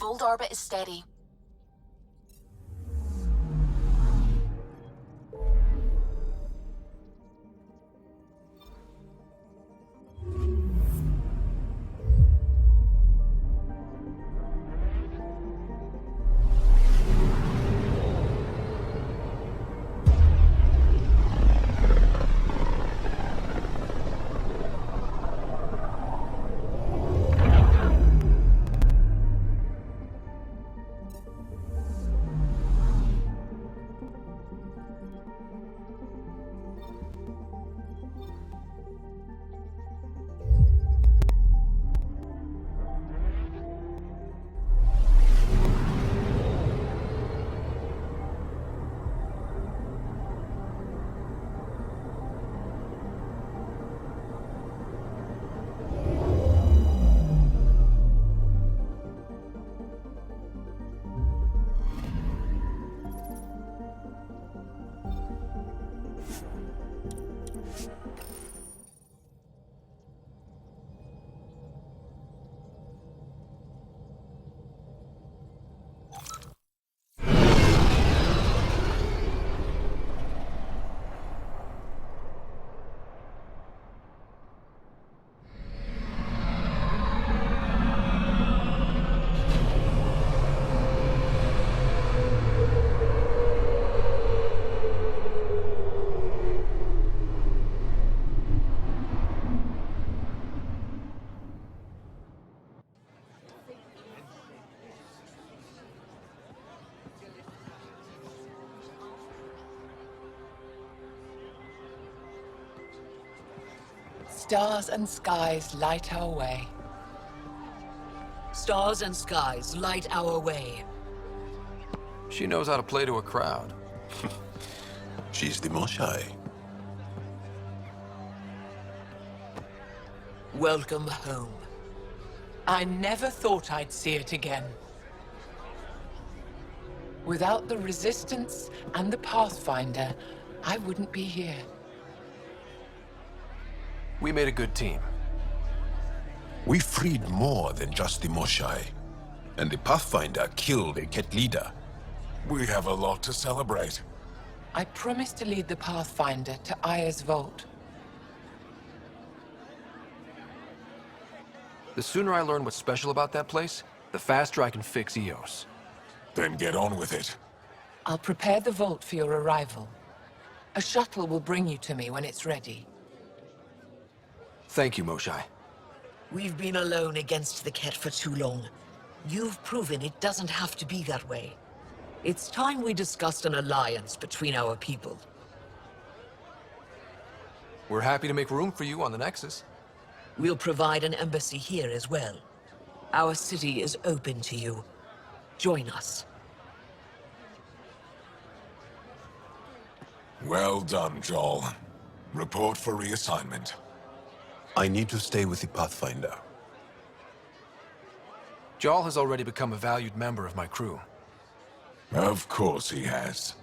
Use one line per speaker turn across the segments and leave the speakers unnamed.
Bold orbit is steady.
Stars and skies light our way.
Stars and skies light our way.
She knows how to play to a crowd.
She's the Moshae.
Welcome home.
I never thought I'd see it again. Without the Resistance and the Pathfinder, I wouldn't be here.
We made a good team.
We freed more than just the Moshae. And the Pathfinder killed a Ket leader.
We have a lot to celebrate.
I promised to lead the Pathfinder to Aya's vault.
The sooner I learn what's special about that place, the faster I can fix Eos.
Then get on with it.
I'll prepare the vault for your arrival. A shuttle will bring you to me when it's ready.
Thank you, Moshae.
We've been alone against the Ket for too long. You've proven it doesn't have to be that way. It's time we discussed an alliance between our people.
We're happy to make room for you on the Nexus.
We'll provide an embassy here as well. Our city is open to you. Join us.
Well done, Joel. Report for reassignment.
I need to stay with the Pathfinder.
Jarl has already become a valued member of my crew.
Of course he has.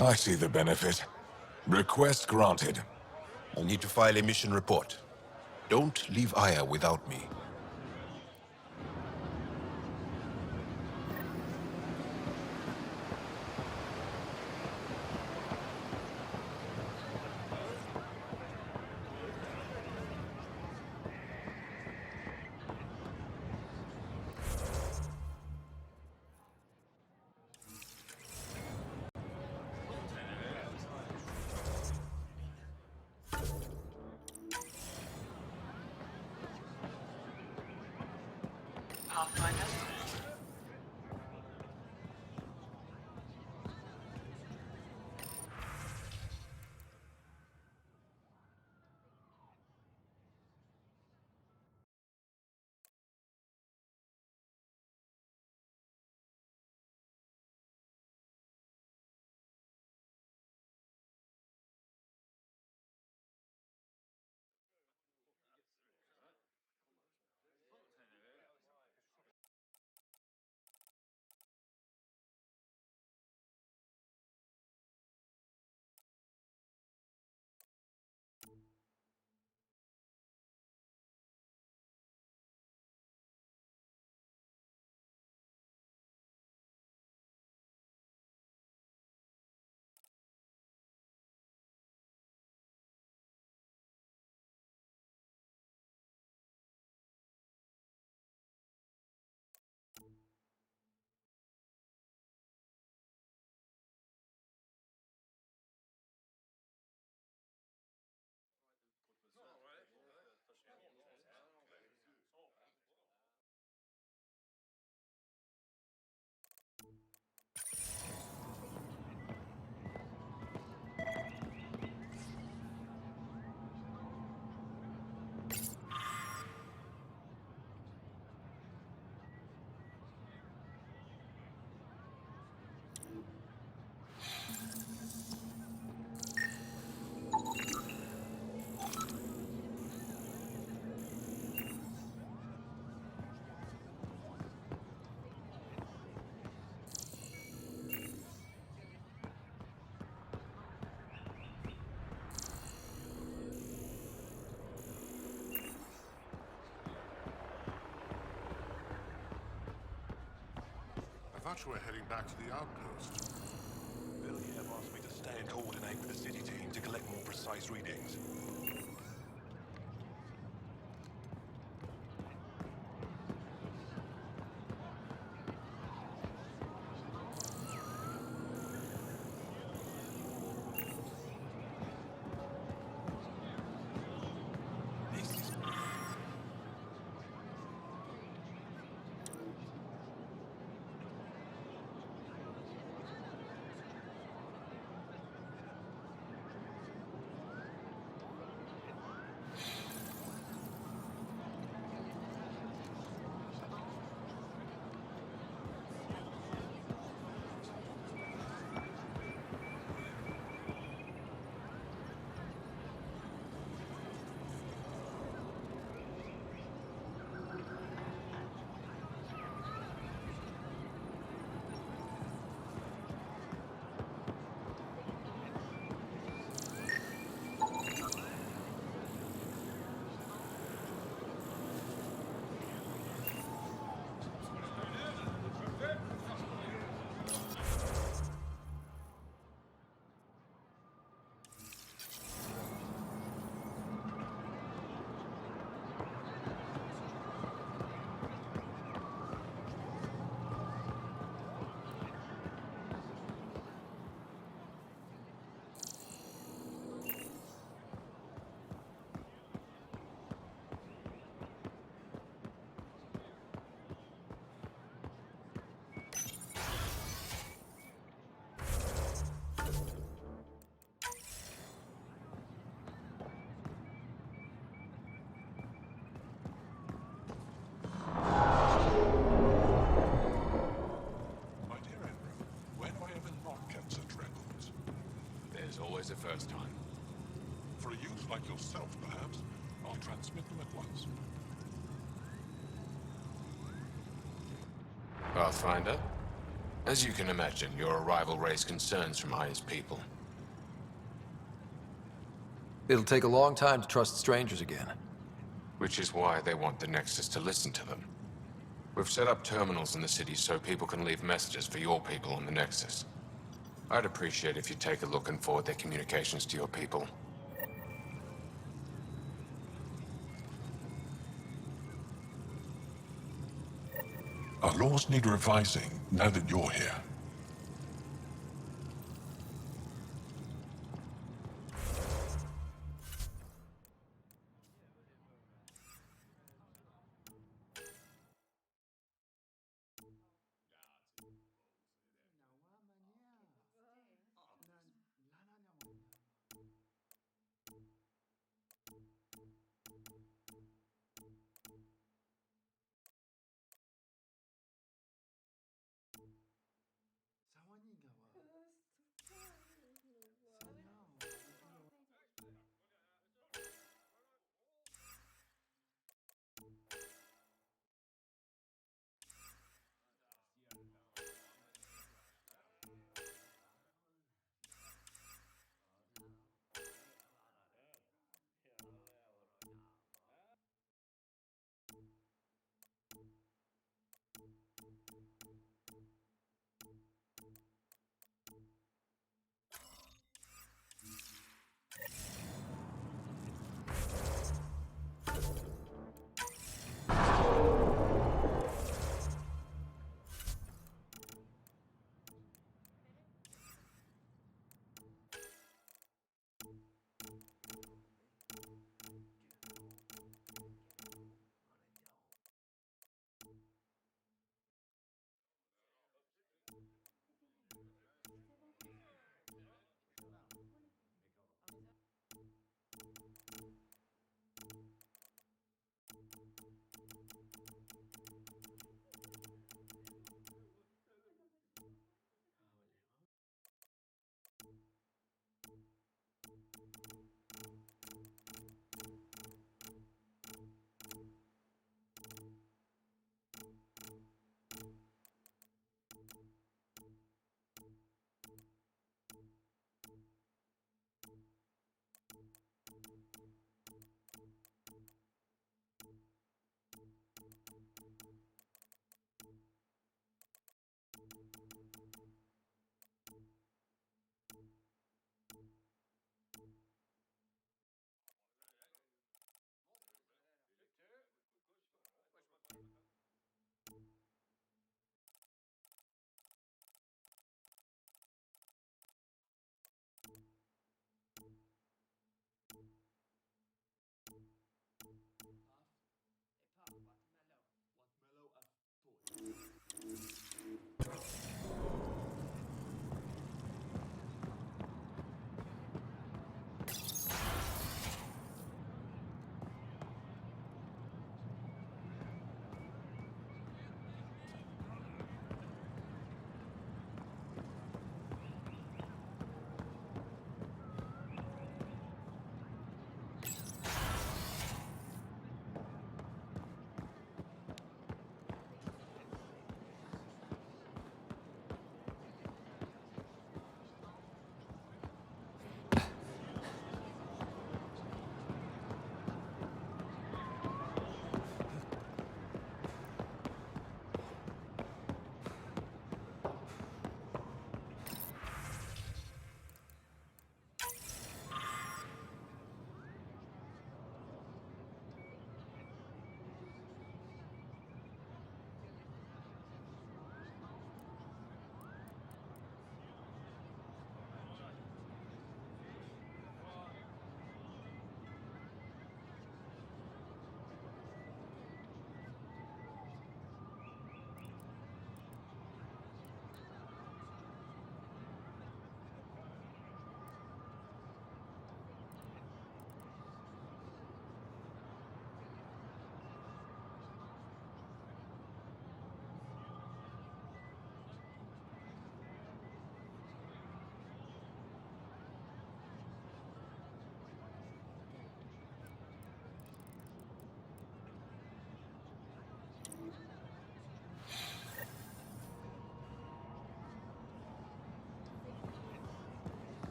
I see the benefit. Request granted.
I need to file a mission report. Don't leave Aya without me.
Pathfinder?
much we're heading back to the outpost.
Villiers asked me to stay and coordinate with the city team to collect more precise readings.
My dear Emperor, when have I ever not kept such records?
There's always a first time.
For a youth like yourself, perhaps, I'll transmit them at once.
Pathfinder, as you can imagine, your arrival raised concerns from Aya's people.
It'll take a long time to trust strangers again.
Which is why they want the Nexus to listen to them. We've set up terminals in the city so people can leave messages for your people on the Nexus. I'd appreciate if you take a look and forward their communications to your people.
Our laws need revising now that you're here.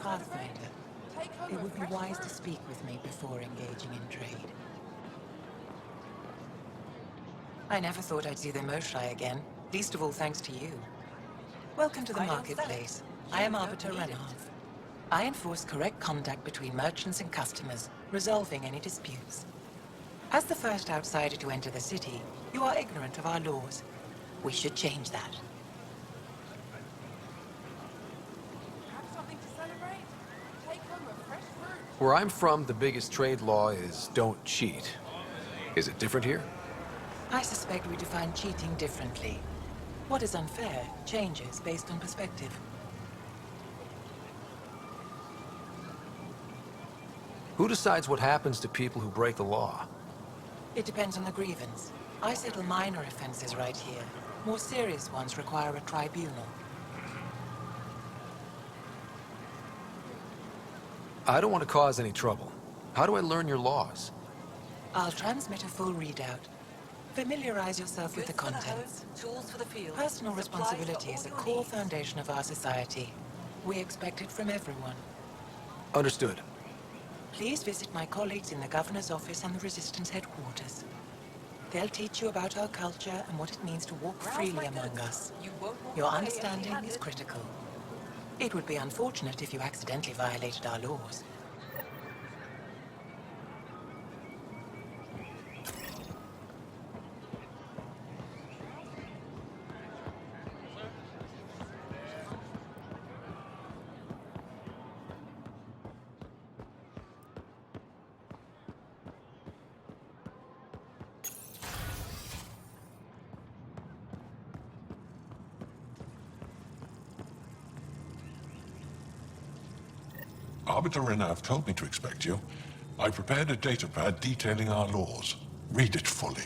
Pathfinder, it would be wise to speak with me before engaging in trade. I never thought I'd see the Moshae again, least of all thanks to you. Welcome to the marketplace. I am Arbiter Renov. I enforce correct conduct between merchants and customers, resolving any disputes. As the first outsider to enter the city, you are ignorant of our laws. We should change that.
Have something to celebrate? Take home a fresh fruit.
Where I'm from, the biggest trade law is don't cheat. Is it different here?
I suspect we define cheating differently. What is unfair changes based on perspective.
Who decides what happens to people who break the law?
It depends on the grievance. I settle minor offenses right here. More serious ones require a tribunal.
I don't want to cause any trouble. How do I learn your laws?
I'll transmit a full readout. Familiarize yourself with the contents.
Tools for the field.
Personal responsibility is a core foundation of our society. We expect it from everyone.
Understood.
Please visit my colleagues in the Governor's office and the Resistance headquarters. They'll teach you about our culture and what it means to walk freely among us. Your understanding is critical. It would be unfortunate if you accidentally violated our laws.
Arbiter Renav told me to expect you. I prepared a datapad detailing our laws. Read it fully.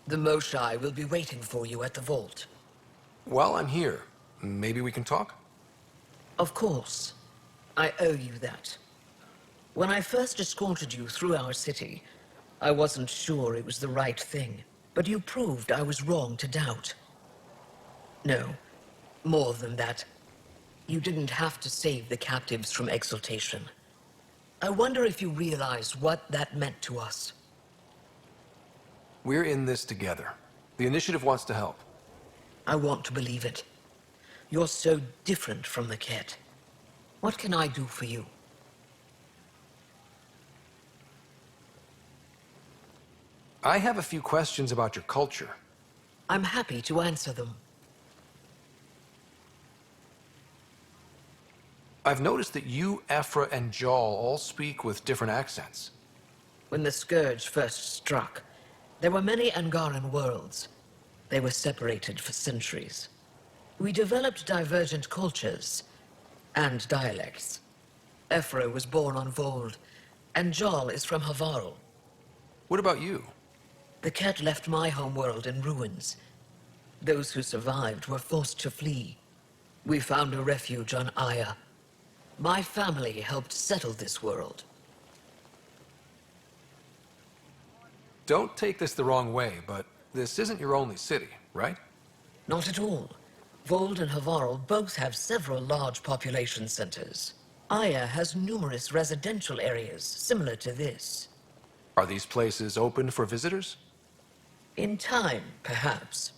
The Moshae will be waiting for you at the vault.
While I'm here, maybe we can talk?
Of course. I owe you that. When I first escorted you through our city, I wasn't sure it was the right thing, but you proved I was wrong to doubt. No, more than that. You didn't have to save the captives from exaltation. I wonder if you realize what that meant to us.
We're in this together. The Initiative wants to help.
I want to believe it. You're so different from the Ket. What can I do for you?
I have a few questions about your culture.
I'm happy to answer them.
I've noticed that you, Ephra, and Jal all speak with different accents.
When the Scourge first struck, there were many Angaran worlds. They were separated for centuries. We developed divergent cultures and dialects. Ephra was born on Vold, and Jal is from Havarl.
What about you?
The Ket left my homeworld in ruins. Those who survived were forced to flee. We found a refuge on Aya. My family helped settle this world.
Don't take this the wrong way, but this isn't your only city, right?
Not at all. Vold and Havarl both have several large population centers. Aya has numerous residential areas similar to this.
Are these places open for visitors?
In time, perhaps.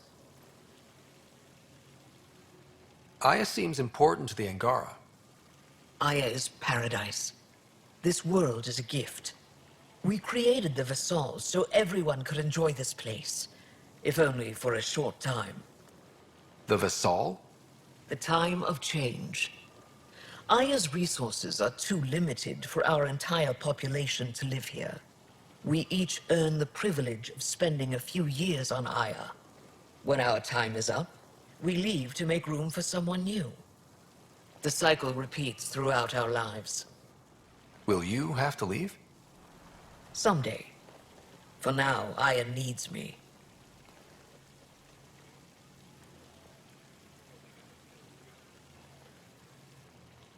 Aya seems important to the Angara.
Aya is paradise. This world is a gift. We created the Vassals so everyone could enjoy this place, if only for a short time.
The Vassal?
The time of change. Aya's resources are too limited for our entire population to live here. We each earn the privilege of spending a few years on Aya. When our time is up, we leave to make room for someone new. The cycle repeats throughout our lives.
Will you have to leave?
Someday. For now, Aya needs me.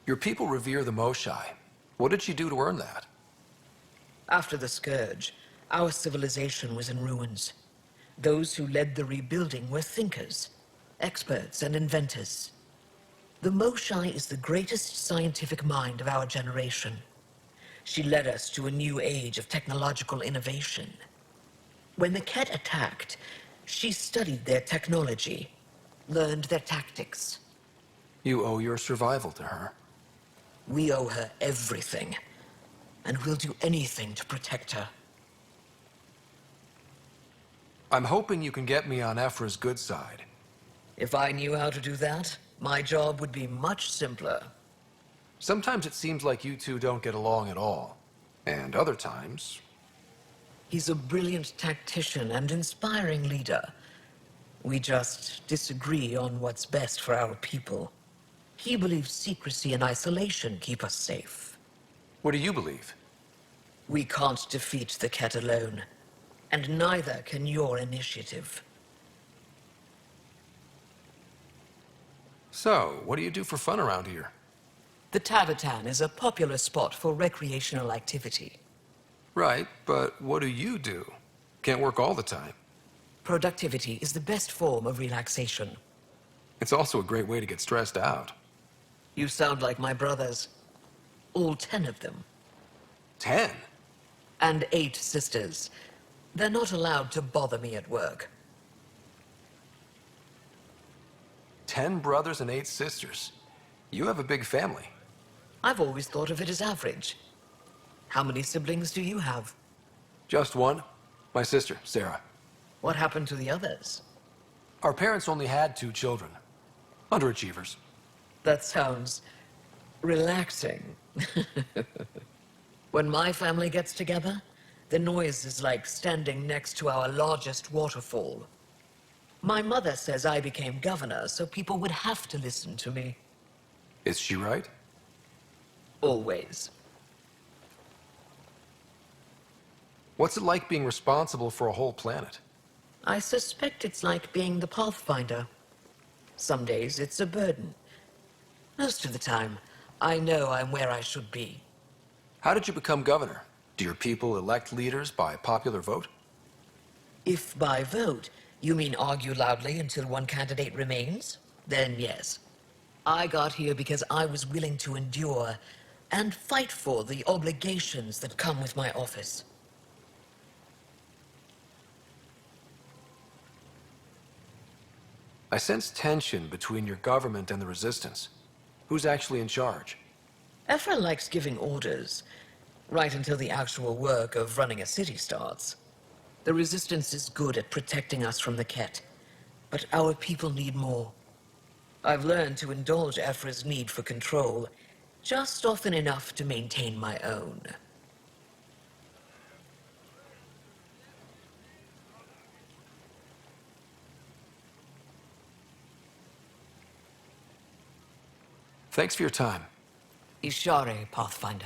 Your people revere the Moshai. What did she do to earn that?
After the Scourge, our civilization was in ruins. Those who led the rebuilding were thinkers, experts, and inventors. The Moshai is the greatest scientific mind of our generation. She led us to a new age of technological innovation. When the Ket attacked, she studied their technology, learned their tactics.
You owe your survival to her.
We owe her everything, and we'll do anything to protect her.
I'm hoping you can get me on Ephra's good side.
If I knew how to do that, my job would be much simpler.
Sometimes it seems like you two don't get along at all. And other times...
He's a brilliant tactician and inspiring leader. We just disagree on what's best for our people. He believes secrecy and isolation keep us safe.
What do you believe?
We can't defeat the Ket alone, and neither can your initiative.
So, what do you do for fun around here?
The Tavatan is a popular spot for recreational activity.
Right, but what do you do? Can't work all the time.
Productivity is the best form of relaxation.
It's also a great way to get stressed out.
You sound like my brothers. All 10 of them.
10?
And 8 sisters. They're not allowed to bother me at work.
10 brothers and 8 sisters. You have a big family.
I've always thought of it as average. How many siblings do you have?
Just one. My sister, Sarah.
What happened to the others?
Our parents only had 2 children. Underachievers.
That sounds relaxing. When my family gets together, the noise is like standing next to our largest waterfall. My mother says I became governor, so people would have to listen to me.
Is she right?
Always.
What's it like being responsible for a whole planet?
I suspect it's like being the Pathfinder. Some days it's a burden. Most of the time, I know I'm where I should be.
How did you become governor? Do your people elect leaders by popular vote?
If by vote, you mean argue loudly until one candidate remains, then yes. I got here because I was willing to endure and fight for the obligations that come with my office.
I sense tension between your government and the resistance. Who's actually in charge?
Ephra likes giving orders, right until the actual work of running a city starts. The resistance is good at protecting us from the Ket, but our people need more. I've learned to indulge Ephra's need for control, just often enough to maintain my own.
Thanks for your time.
Ishare, Pathfinder.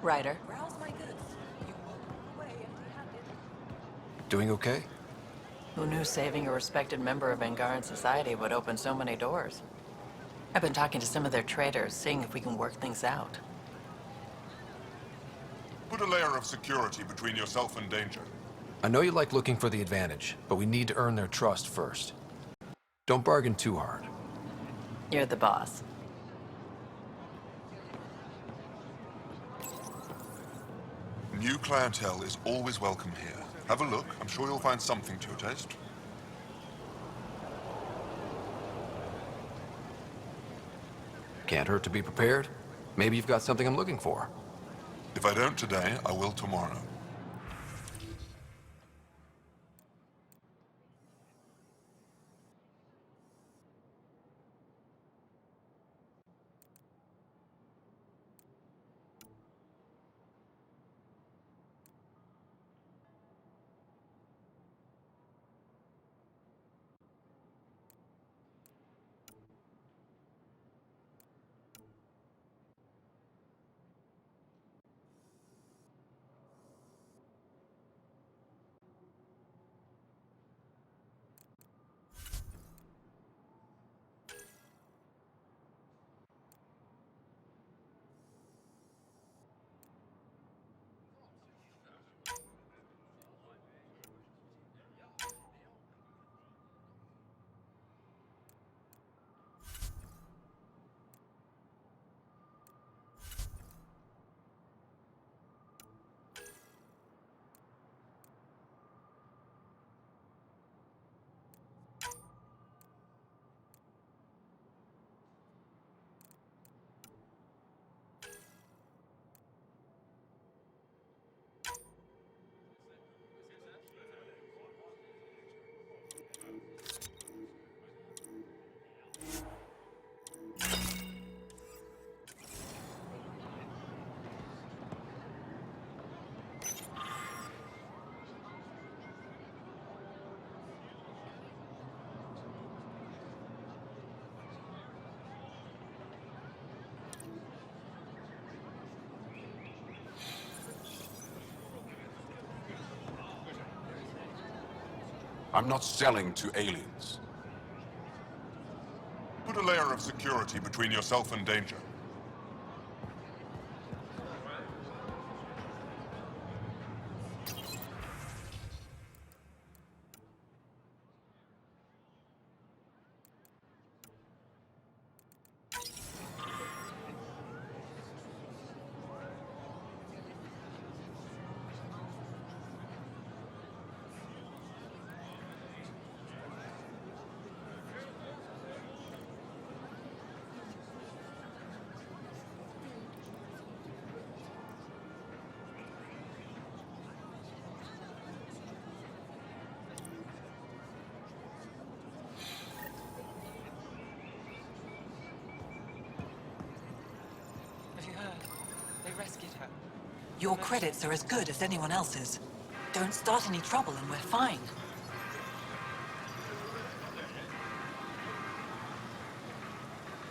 Ryder.
Doing okay?
Who knew saving a respected member of Angaran society would open so many doors? I've been talking to some of their traders, seeing if we can work things out.
Put a layer of security between yourself and danger.
I know you like looking for the advantage, but we need to earn their trust first. Don't bargain too hard.
You're the boss.
New clientele is always welcome here. Have a look. I'm sure you'll find something to your taste.
Can't hurt to be prepared. Maybe you've got something I'm looking for.
If I don't today, I will tomorrow.
I'm not selling to aliens.
Put a layer of security between yourself and danger.
Have you heard? They rescued her.
Your credits are as good as anyone else's. Don't start any trouble and we're fine.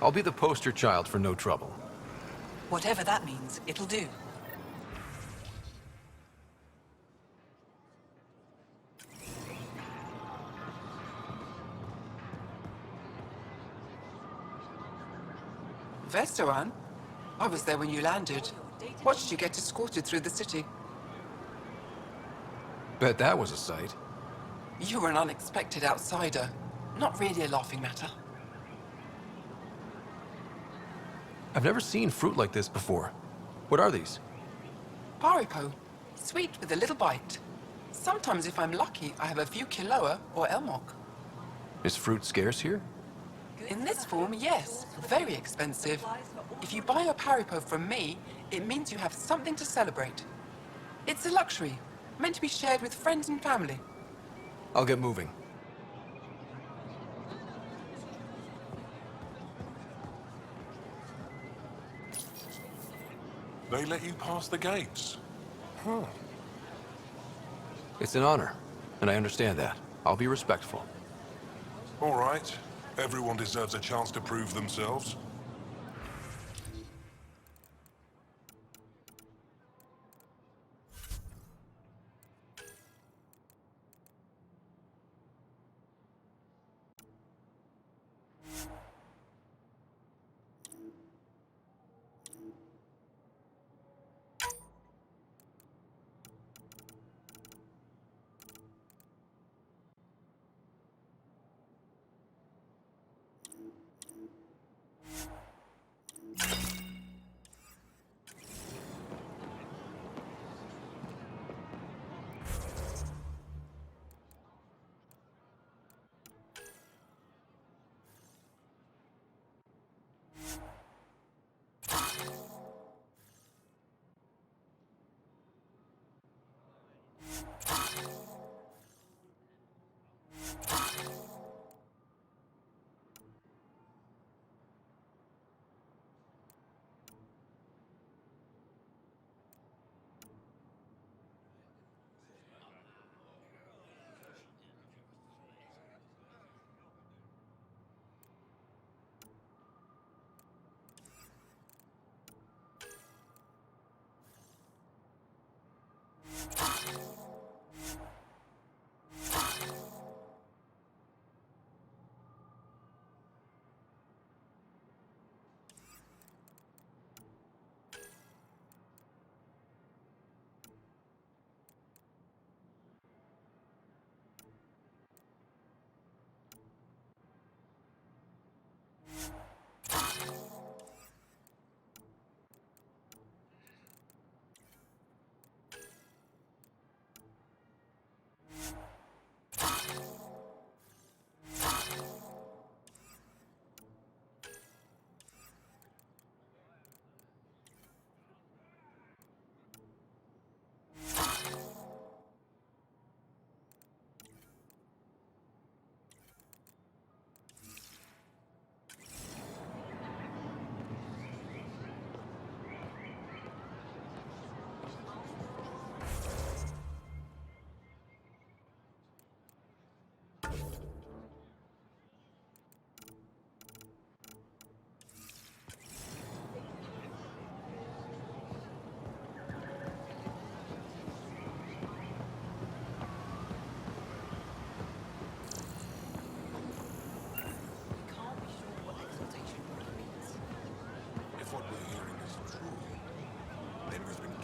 I'll be the poster child for no trouble.
Whatever that means, it'll do.
Vestaran? I was there when you landed. Watched you get escorted through the city.
Bet that was a sight.
You were an unexpected outsider. Not really a laughing matter.
I've never seen fruit like this before. What are these?
Paripo. Sweet with a little bite. Sometimes if I'm lucky, I have a few Kiloa or Elmok.
Is fruit scarce here?
In this form, yes. Very expensive. If you buy a Paripo from me, it means you have something to celebrate. It's a luxury, meant to be shared with friends and family.
I'll get moving.
They let you pass the gates. Huh.
It's an honor, and I understand that. I'll be respectful.
All right. Everyone deserves a chance to prove themselves.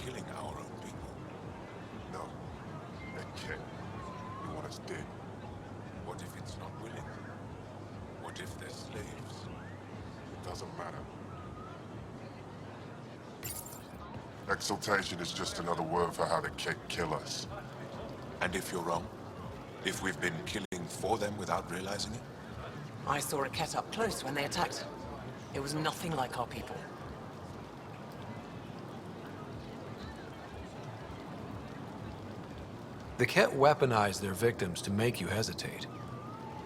killing our own people?
No. That kid. You want us dead.
What if it's not willing? What if they're slaves?
It doesn't matter. Exaltation is just another word for how the Kett kill us.
And if you're wrong? If we've been killing for them without realizing it?
I saw a Kett up close when they attacked. It was nothing like our people.
The Kett weaponize their victims to make you hesitate.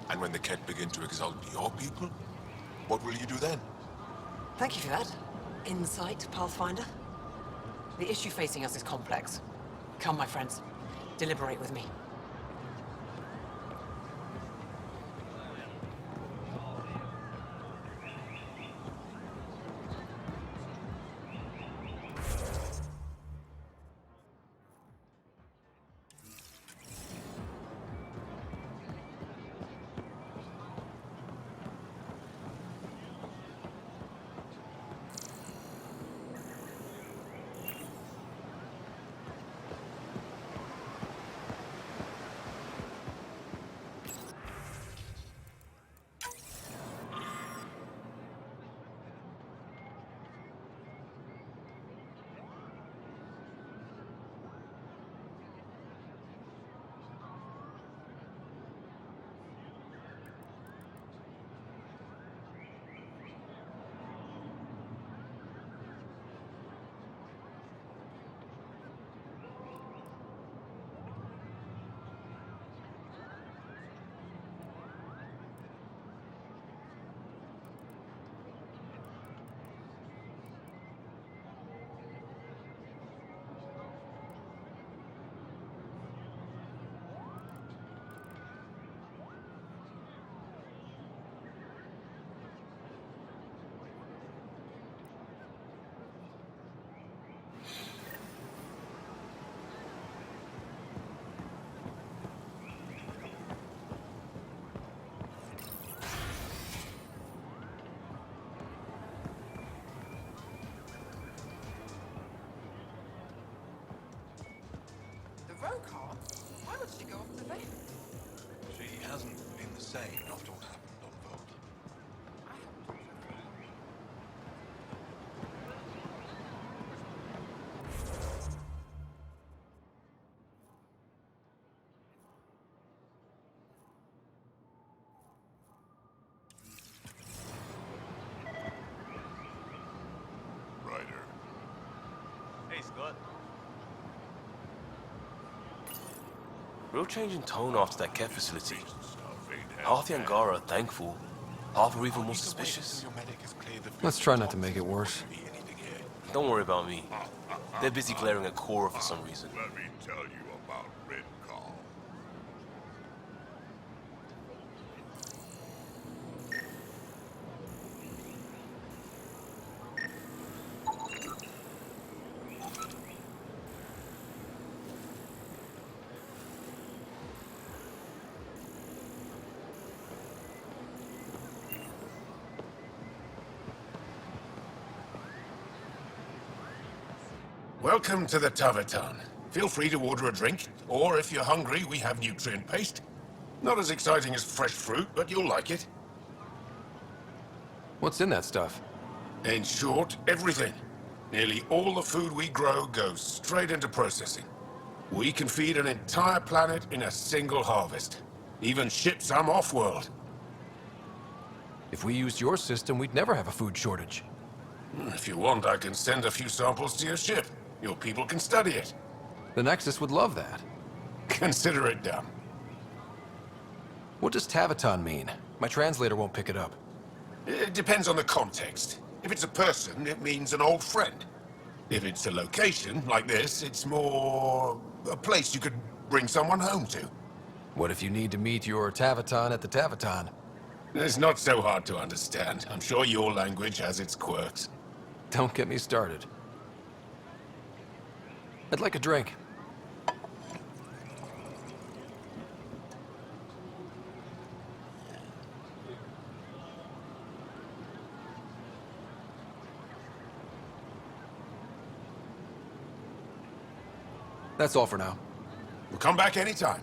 And when the Kett begin to exalt your people, what will you do then?
Thank you for that. Insight, Pathfinder. The issue facing us is complex. Come, my friends. Deliberate with me.
Rokar? Why would she go off the veil?
She hasn't been the same after what happened on Vault.
Ryder.
Hey, Scott. Real change in tone after that Kett facility. Half the Angara are thankful, half are even more suspicious.
Let's try not to make it worse.
Don't worry about me. They're busy glaring at Cora for some reason.
Let me tell you about Red Call.
Welcome to the Tavatan. Feel free to order a drink, or if you're hungry, we have nutrient paste. Not as exciting as fresh fruit, but you'll like it.
What's in that stuff?
In short, everything. Nearly all the food we grow goes straight into processing. We can feed an entire planet in a single harvest. Even ship some off-world.
If we used your system, we'd never have a food shortage.
If you want, I can send a few samples to your ship. Your people can study it.
The Nexus would love that.
Consider it done.
What does Tavatan mean? My translator won't pick it up.
It depends on the context. If it's a person, it means an old friend. If it's a location, like this, it's more a place you could bring someone home to.
What if you need to meet your Tavatan at the Tavatan?
It's not so hard to understand. I'm sure your language has its quirks.
Don't get me started. I'd like a drink. That's all for now.
We'll come back anytime.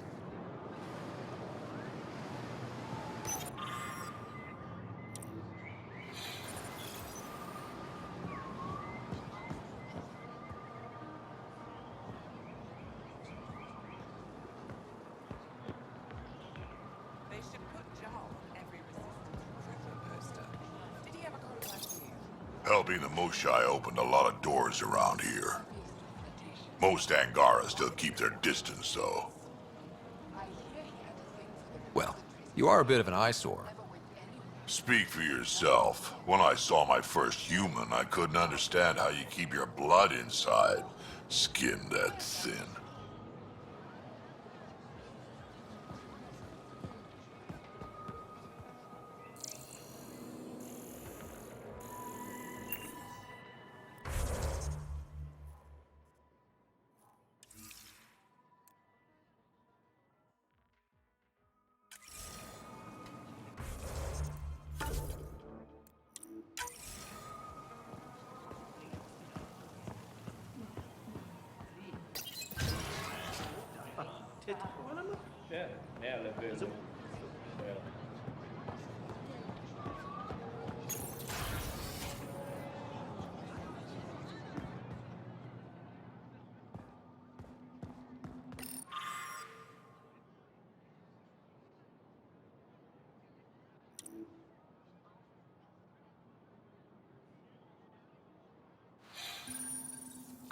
They should put Jarl on every resistance recruitment poster. Did he ever contact you?
Helping the Moshai opened a lot of doors around here. Most Angara still keep their distance, though.
Well, you are a bit of an eyesore.
Speak for yourself. When I saw my first human, I couldn't understand how you keep your blood inside. Skin that thin.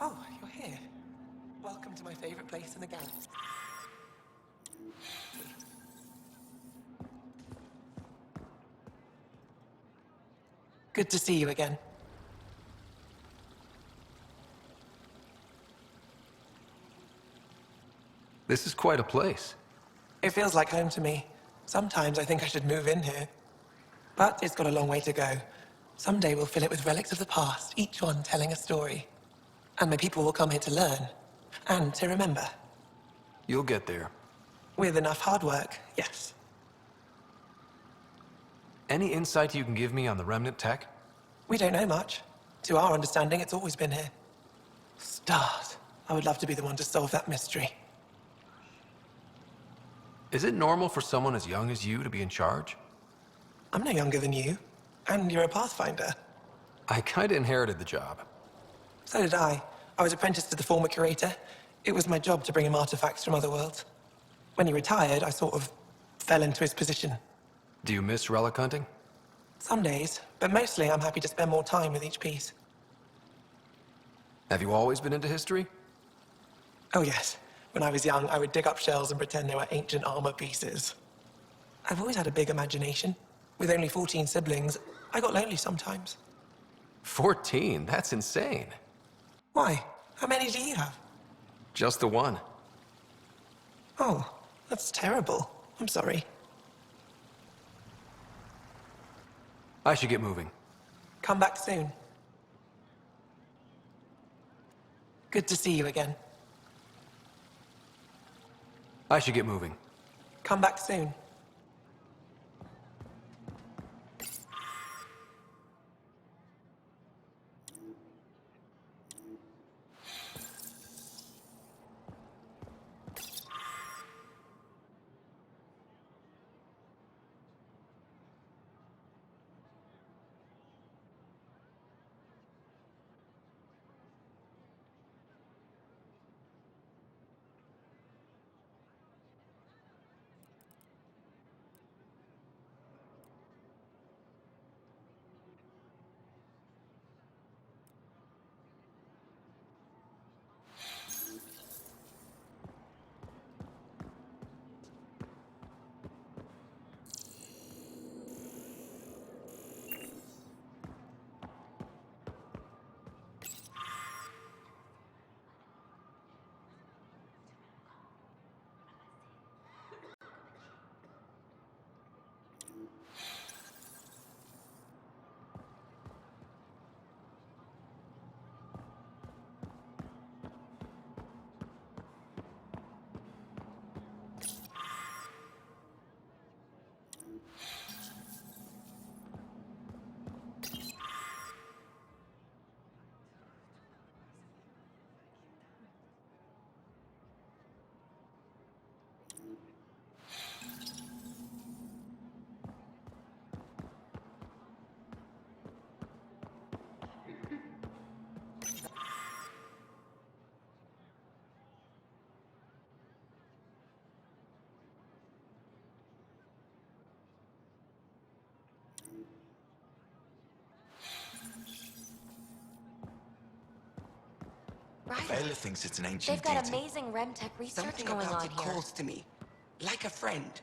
Oh, you're here. Welcome to my favorite place in the galaxy. Good to see you again.
This is quite a place.
It feels like home to me. Sometimes I think I should move in here. But it's got a long way to go. Someday we'll fill it with relics of the past, each one telling a story. And my people will come here to learn. And to remember.
You'll get there.
With enough hard work, yes.
Any insight you can give me on the Remnant tech?
We don't know much. To our understanding, it's always been here. Stars. I would love to be the one to solve that mystery.
Is it normal for someone as young as you to be in charge?
I'm no younger than you. And you're a Pathfinder.
I kinda inherited the job.
So did I. I was apprenticed to the former curator. It was my job to bring him artifacts from other worlds. When he retired, I sort of fell into his position.
Do you miss relic hunting?
Some days, but mostly I'm happy to spend more time with each piece.
Have you always been into history?
Oh yes. When I was young, I would dig up shells and pretend they were ancient armor pieces. I've always had a big imagination. With only 14 siblings, I got lonely sometimes.
14? That's insane.
Why? How many do you have?
Just the one.
Oh, that's terrible. I'm sorry.
I should get moving.
Come back soon. Good to see you again.
I should get moving.
Come back soon.
Right.
Vela thinks it's an ancient
They've got
deity.
amazing Remtech research
Something
going
about
on
it
here.
calls to me, like a friend.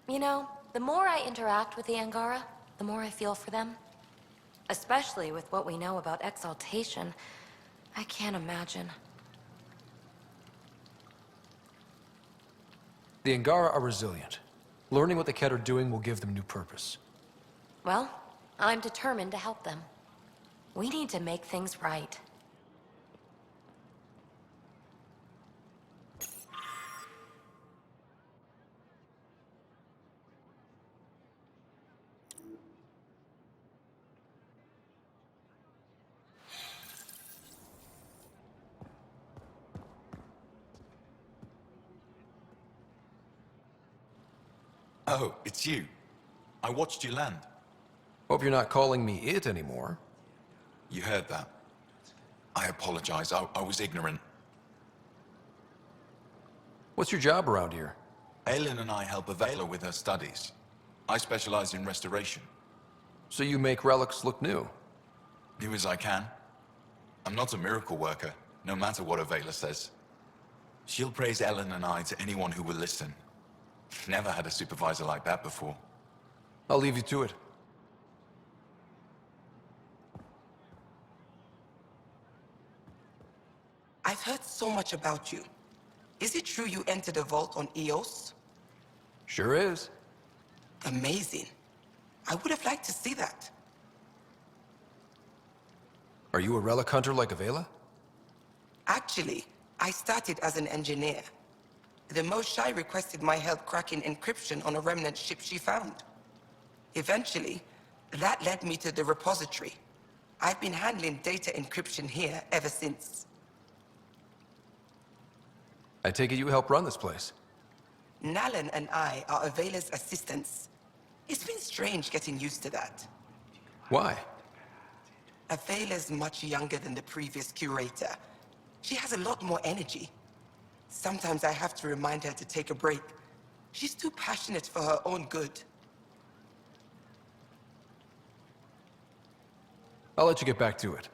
You know, the more I interact with the Angara, the more I feel for them. Especially with what we know about exaltation. I can't imagine.
The Angara are resilient. Learning what the Kett are doing will give them new purpose.
Well, I'm determined to help them. We need to make things right.
Oh, it's you. I watched you land.
Hope you're not calling me it anymore.
You heard that. I apologize. I was ignorant.
What's your job around here?
Aelin and I help Avela with her studies. I specialize in restoration.
So you make relics look new?
Do as I can. I'm not a miracle worker, no matter what Avela says. She'll praise Ellen and I to anyone who will listen. Never had a supervisor like that before.
I'll leave you to it.
I've heard so much about you. Is it true you entered a vault on Eos?
Sure is.
Amazing. I would have liked to see that.
Are you a relic hunter like Avela?
Actually, I started as an engineer. The Moshai requested my help cracking encryption on a remnant ship she found. Eventually, that led me to the repository. I've been handling data encryption here ever since.
I take it you help run this place.
Nalan and I are Avela's assistants. It's been strange getting used to that.
Why?
Avela's much younger than the previous curator. She has a lot more energy. Sometimes I have to remind her to take a break. She's too passionate for her own good.
I'll let you get back to it.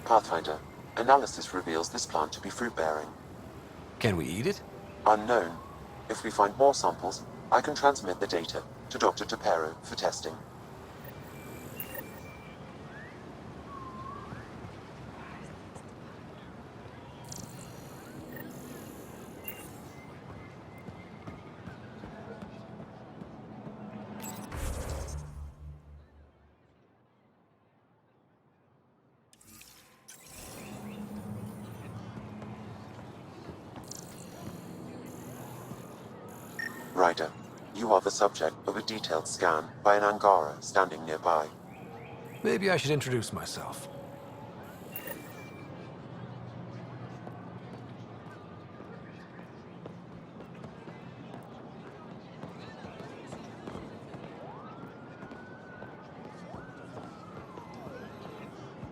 Pathfinder, analysis reveals this plant to be fruit-bearing.
Can we eat it?
Unknown. If we find more samples, I can transmit the data to Dr. Tapero for testing. Ryder, you are the subject of a detailed scan by an Angara standing nearby.
Maybe I should introduce myself.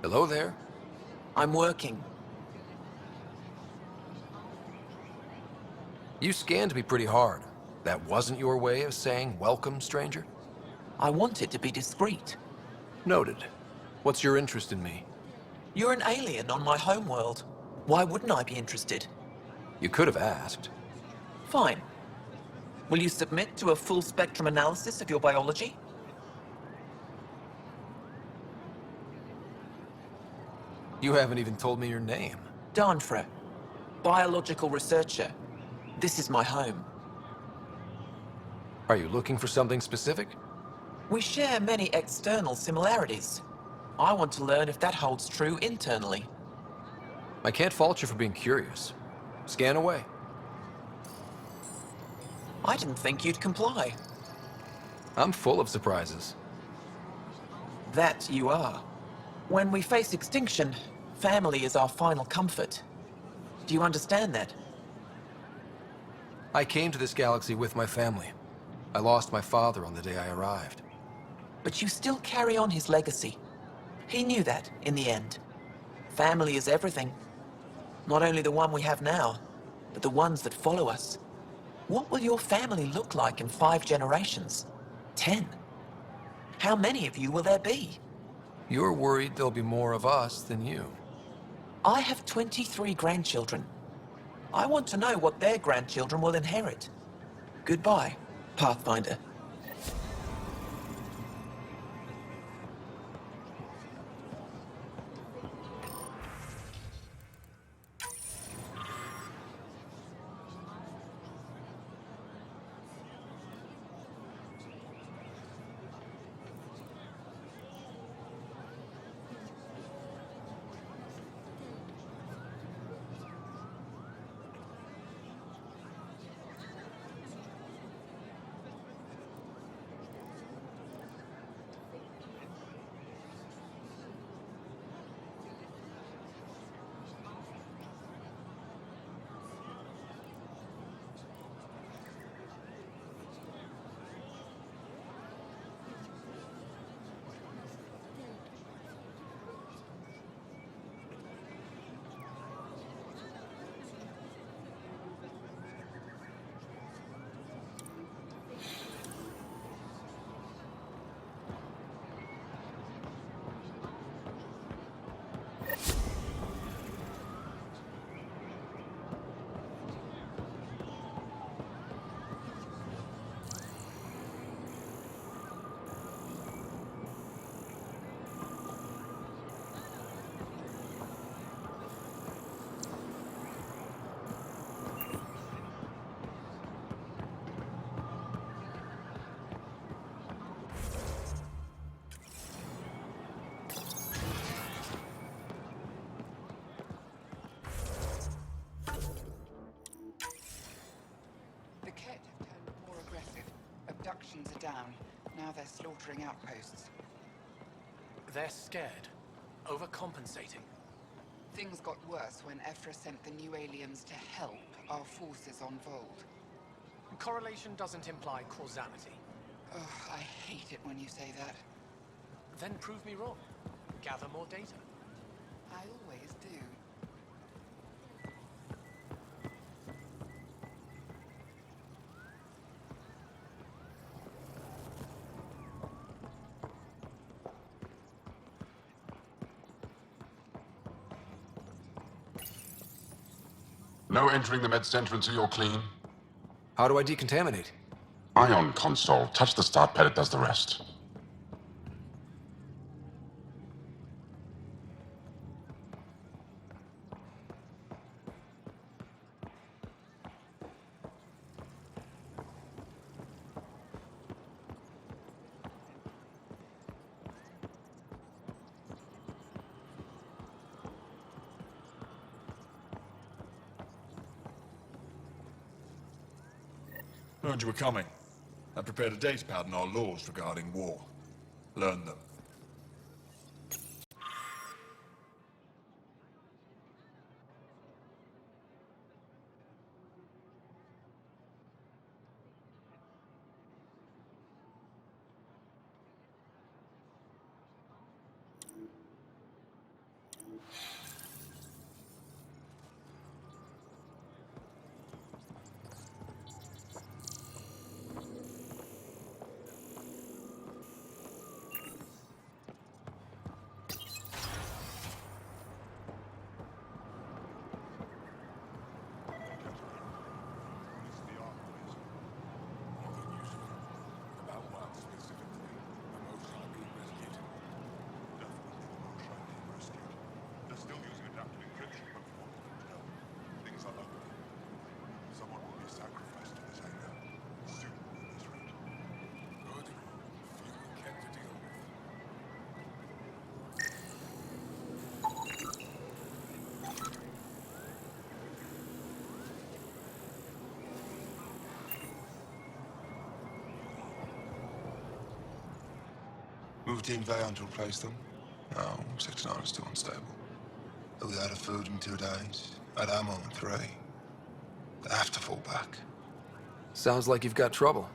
Hello there.
I'm working.
You scanned me pretty hard. That wasn't your way of saying welcome, stranger?
I wanted to be discreet.
Noted. What's your interest in me?
You're an alien on my homeworld. Why wouldn't I be interested?
You could have asked.
Fine. Will you submit to a full spectrum analysis of your biology?
You haven't even told me your name.
Danfra, biological researcher. This is my home.
Are you looking for something specific?
We share many external similarities. I want to learn if that holds true internally.
I can't fault you for being curious. Scan away.
I didn't think you'd comply.
I'm full of surprises.
That you are. When we face extinction, family is our final comfort. Do you understand that?
I came to this galaxy with my family. I lost my father on the day I arrived.
But you still carry on his legacy. He knew that, in the end. Family is everything. Not only the one we have now, but the ones that follow us. What will your family look like in 5 generations? 10? How many of you will there be?
You're worried there'll be more of us than you.
I have 23 grandchildren. I want to know what their grandchildren will inherit. Goodbye, Pathfinder.
The Ket have turned more aggressive. Abductions are down. Now they're slaughtering outposts.
They're scared. Overcompensating.
Things got worse when Ephra sent the new aliens to help our forces on Vold.
Correlation doesn't imply causality.
Ugh, I hate it when you say that.
Then prove me wrong. Gather more data.
I always do.
No entering the med center until you're clean.
How do I decontaminate?
Ion console. Touch the start pad, it does the rest.
Heard you were coming. I prepared a datapad on our laws regarding war. Learn them.
Moved Team Vayon to replace them? No, Sector 9 is still unstable. They'll be out of food in 2 days, out of ammo in 3. They have to fall back.
Sounds like you've got trouble.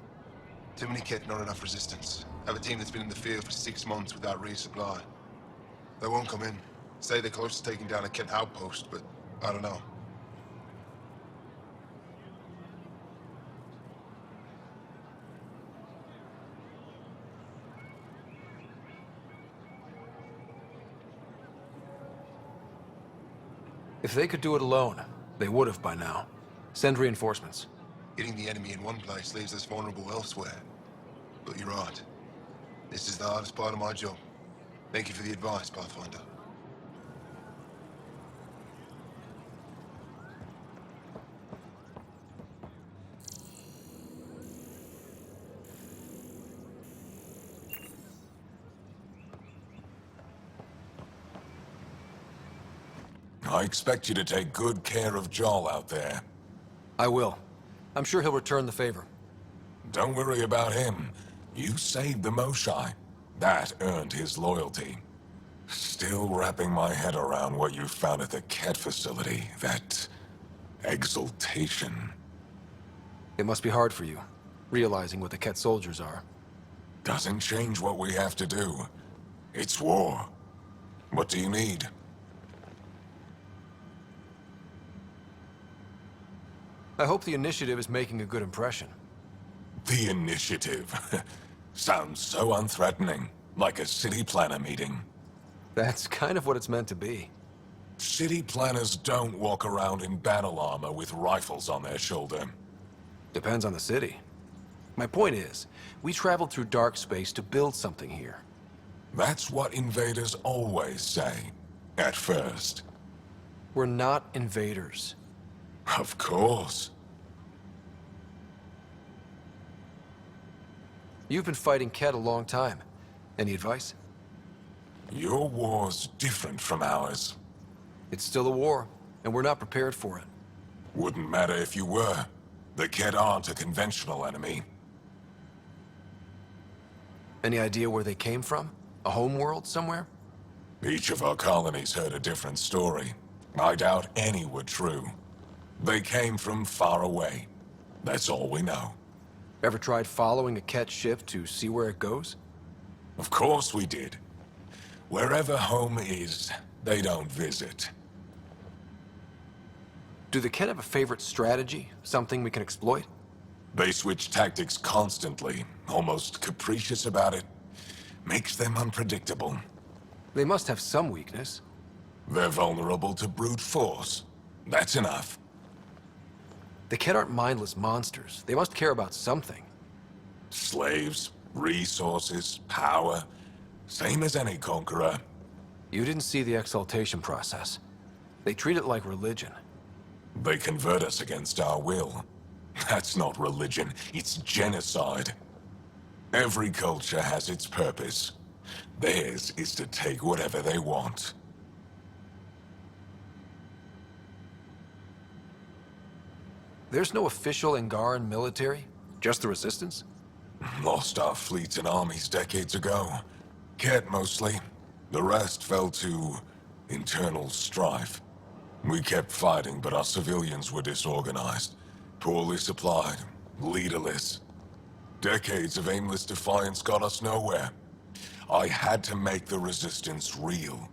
Too many kit, not enough resistance. Have a team that's been in the field for 6 months without resupply. They won't come in. Say they're close to taking down a Kent outpost, but I don't know.
If they could do it alone, they would have by now. Send reinforcements.
Hitting the enemy in one place leaves us vulnerable elsewhere. But you're right. This is the hardest part of my job. Thank you for the advice, Pathfinder.
I expect you to take good care of Jarl out there.
I will. I'm sure he'll return the favor.
Don't worry about him. You saved the Moshae. That earned his loyalty. Still wrapping my head around what you found at the Ket facility. That exaltation.
It must be hard for you, realizing what the Ket soldiers are.
Doesn't change what we have to do. It's war. What do you need?
I hope the initiative is making a good impression.
The initiative. Sounds so unthreatening. Like a city planner meeting.
That's kind of what it's meant to be.
City planners don't walk around in battle armor with rifles on their shoulder.
Depends on the city. My point is, we traveled through dark space to build something here.
That's what invaders always say. At first.
We're not invaders.
Of course.
You've been fighting Ket a long time. Any advice?
Your war's different from ours.
It's still a war, and we're not prepared for it.
Wouldn't matter if you were. The Ket aren't a conventional enemy.
Any idea where they came from? A homeworld somewhere?
Each of our colonies heard a different story. I doubt any were true. They came from far away. That's all we know.
Ever tried following a Ket ship to see where it goes?
Of course we did. Wherever home is, they don't visit.
Do the Ket have a favorite strategy? Something we can exploit?
They switch tactics constantly, almost capricious about it. Makes them unpredictable.
They must have some weakness.
They're vulnerable to brute force. That's enough.
The Ket aren't mindless monsters. They must care about something.
Slaves, resources, power. Same as any conqueror.
You didn't see the exaltation process. They treat it like religion.
They convert us against our will. That's not religion, it's genocide. Every culture has its purpose. Theirs is to take whatever they want.
There's no official Angaran military? Just the Resistance?
Lost our fleets and armies decades ago. Ket mostly. The rest fell to internal strife. We kept fighting, but our civilians were disorganized. Poorly supplied, leaderless. Decades of aimless defiance got us nowhere. I had to make the Resistance real.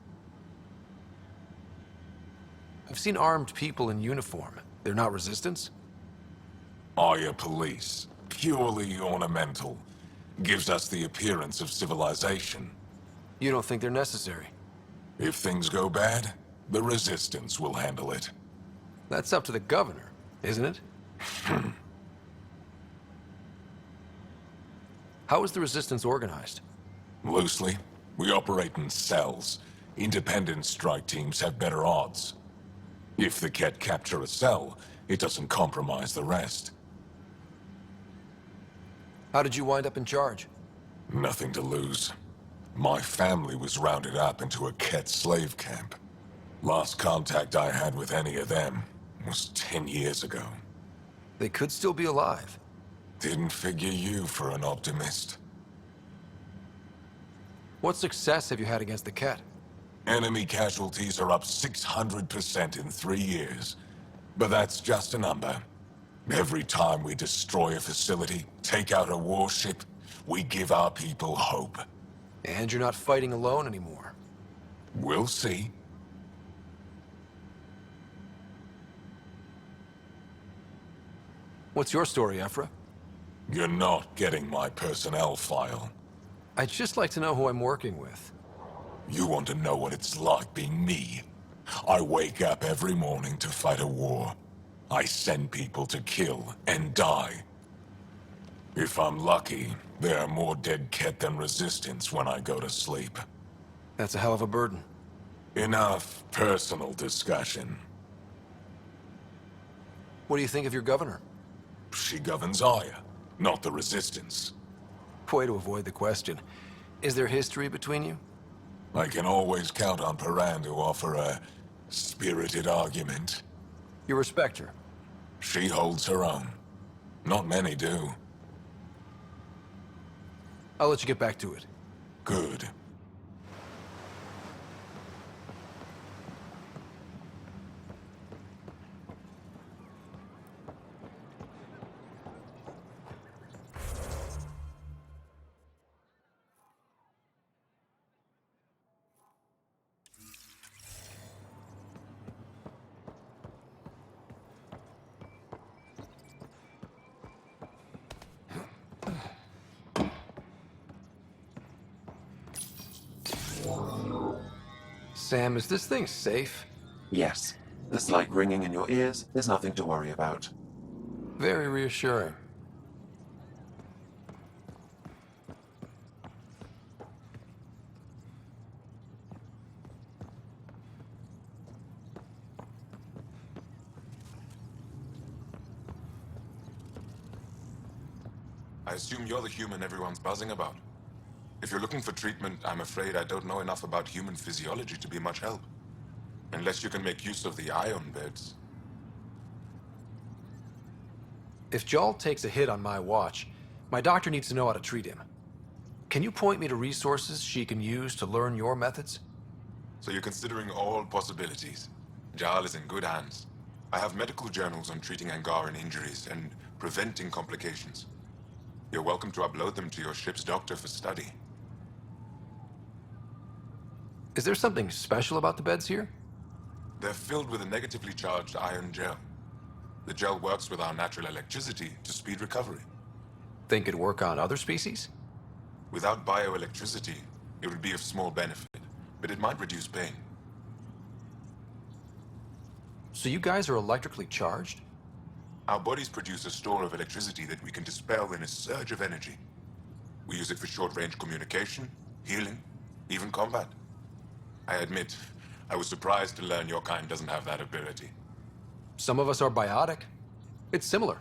I've seen armed people in uniform. They're not Resistance?
Aya police. Purely ornamental. Gives us the appearance of civilization.
You don't think they're necessary?
If things go bad, the Resistance will handle it.
That's up to the governor, isn't it? How is the Resistance organized?
Loosely, we operate in cells. Independent strike teams have better odds. If the Ket capture a cell, it doesn't compromise the rest.
How did you wind up in charge?
Nothing to lose. My family was rounded up into a Ket slave camp. Last contact I had with any of them was 10 years ago.
They could still be alive.
Didn't figure you for an optimist.
What success have you had against the Ket?
Enemy casualties are up 600% in 3 years. But that's just a number. Every time we destroy a facility, take out a warship, we give our people hope.
And you're not fighting alone anymore.
We'll see.
What's your story, Ephra?
You're not getting my personnel file.
I'd just like to know who I'm working with.
You want to know what it's like being me? I wake up every morning to fight a war. I send people to kill and die. If I'm lucky, there are more dead Ket than Resistance when I go to sleep.
That's a hell of a burden.
Enough personal discussion.
What do you think of your governor?
She governs Aya, not the Resistance.
Way to avoid the question. Is there history between you?
I can always count on Paran to offer a spirited argument.
You respect her?
She holds her own. Not many do.
I'll let you get back to it.
Good.
Sam, is this thing safe?
Yes. The slight ringing in your ears is nothing to worry about.
Very reassuring.
I assume you're the human everyone's buzzing about. If you're looking for treatment, I'm afraid I don't know enough about human physiology to be much help. Unless you can make use of the ion beds.
If Jarl takes a hit on my watch, my doctor needs to know how to treat him. Can you point me to resources she can use to learn your methods?
So you're considering all possibilities. Jarl is in good hands. I have medical journals on treating Angaran injuries and preventing complications. You're welcome to upload them to your ship's doctor for study.
Is there something special about the beds here?
They're filled with a negatively charged ion gel. The gel works with our natural electricity to speed recovery.
Think it'd work on other species?
Without bioelectricity, it would be of small benefit, but it might reduce pain.
So you guys are electrically charged?
Our bodies produce a store of electricity that we can dispel in a surge of energy. We use it for short-range communication, healing, even combat. I admit, I was surprised to learn your kind doesn't have that ability.
Some of us are biotic. It's similar.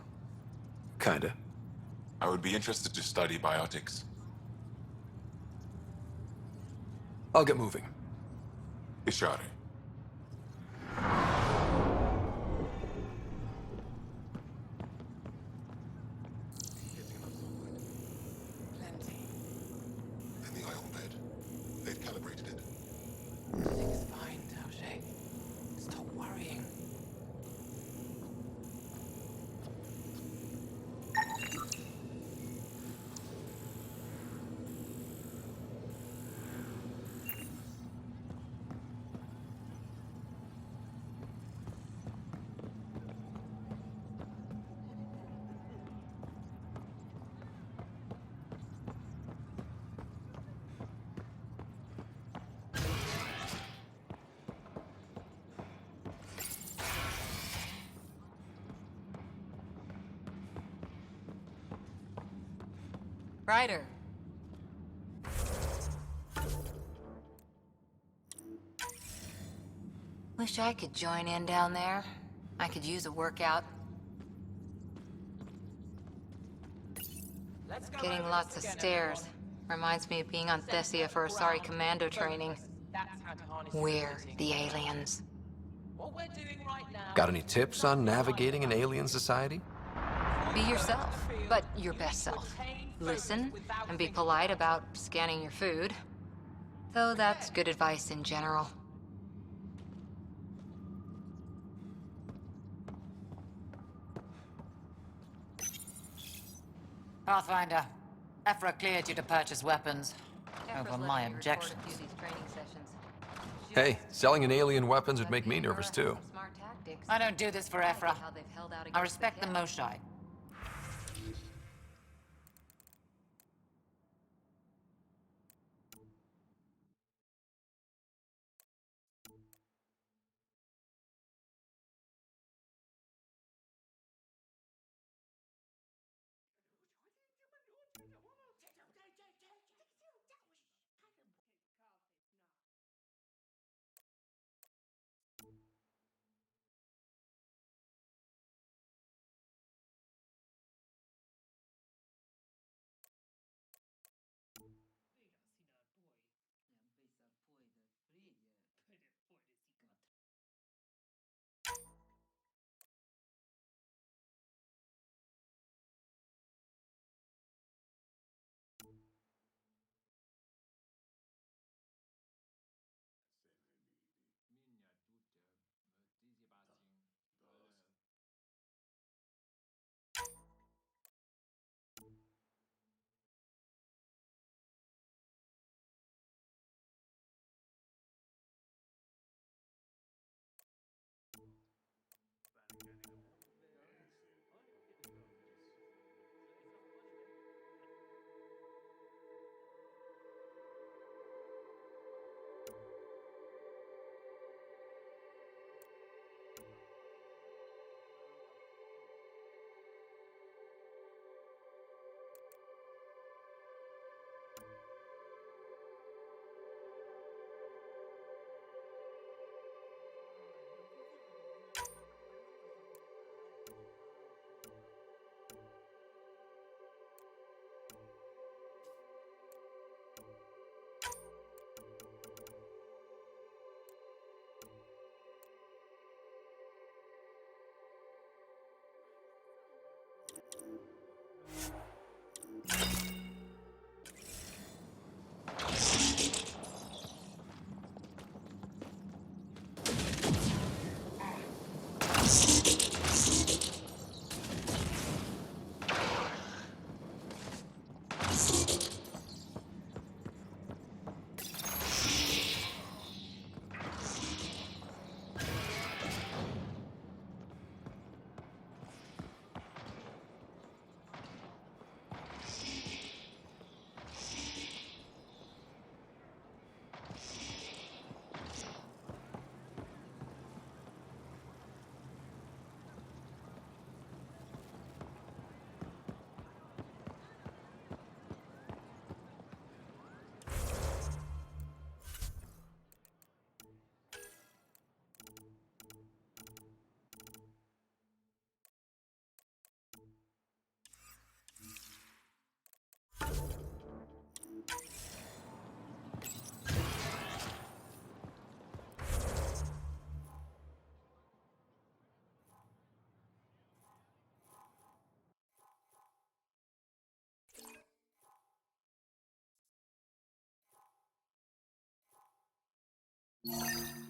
Kinda.
I would be interested to study biotics.
I'll get moving.
Ishari.
In the ion bed. They've calibrated it.
Everything's fine, Taoshi. Stop worrying.
Ryder. Wish I could join in down there. I could use a workout. Getting lots of stairs. Reminds me of being on Thessia for Asari commando training. We're the aliens.
Got any tips on navigating an alien society?
Be yourself, but your best self. Listen, and be polite about scanning your food. Though that's good advice in general.
Pathfinder, Ephra cleared you to purchase weapons. Over my objections.
Hey, selling an alien weapons would make me nervous too.
I don't do this for Ephra. I respect the Moshae.
You